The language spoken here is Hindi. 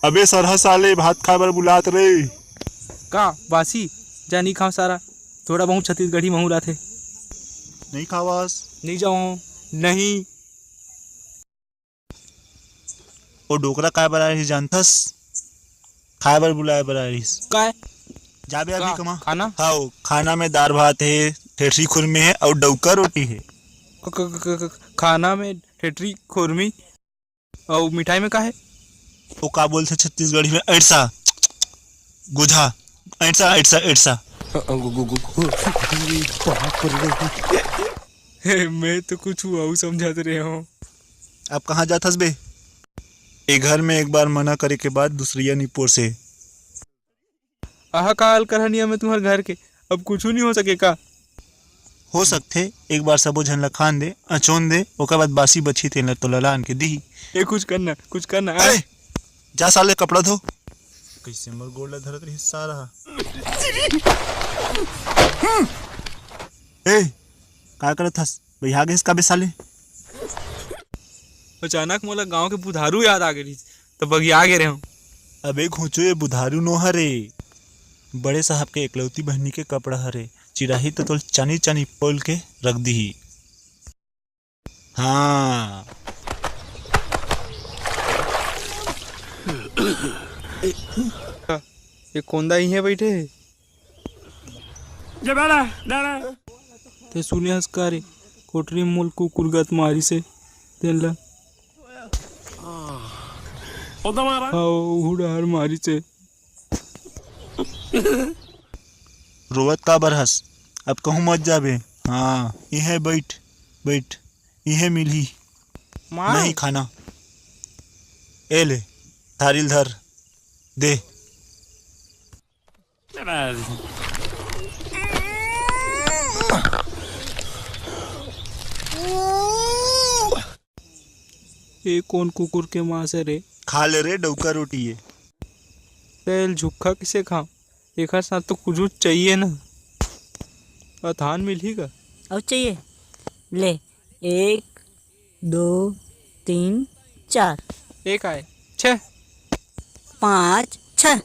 अबे सरहा साले भात खाए बर बुलात रे। का बासी जा नहीं खाओ सारा, थोड़ा बहुत छत्तीसगढ़ी महू रहा थे। नहीं खावास। नहीं जाओ नहीं। वो डोकरा काय बर आरिस जानथस? खाए बर बुलाए बर आरिस। का है? जाबे अभी का कमा। खाना? हाँ, खाना में दाल भात है, ठेठरी खुरमे है और डौका रोटी है। खाना में ठेठरी खुरमी और मिठाई में का है? वो का बोलते छत्तीसगढ़ी में ऐसा गुझा। ऐसा ऐसा ऐसा। मैं तो कुछ हुआ समझाते रहे हूँ। अब कहाँ जाथस बे? ए घर में एक बार मना करे के बाद दूसरिया निपोर से। आहा काल करहनिया में तुम्हारे घर के अब कुछ नहीं हो सके का? हो सकथे एक बार सबो झन ला खान दे, अचोन दे, ओकर बाद बासी बची तेन ला तो ललान के दी। ए कुछ करना अरे जा साले कपड़ा धो। कैसे मोर गोड़ ला धरत रही सारा। ए का करत हस? भैया गेस का बे साले। अचानक मोला गांव के बुधारू याद आ गई तो बगिया गे रहे हूँ। अबे घोचो ये बुधारू नो हरे, बड़े साहब के एकलौती बहनी के कपड़ा हरे। चिराही तो तोल चानी चानी पोल के रख दी। हाँ ये कोंदा ही है बैठे ते सुने हसकारे कोठरी मोल कुकुर गत मारी से तेन ला हुड़ार मारी से। रोवत का बरहस, अब कहूँ मत जाबे। हाँ यह बैठ बैठ, यह मिली नहीं खाना। ए ले थारिल धर दे। ये कौन कुकुर के मांस है रे? खा ले रे डौका रोटी है। तेल झुक्का किसे खाऊं? एक साथ तो कुछ चाहिए ना। अथान मिली का? और चाहिए ले, 1 2 3 4 एक आए 6 5 6।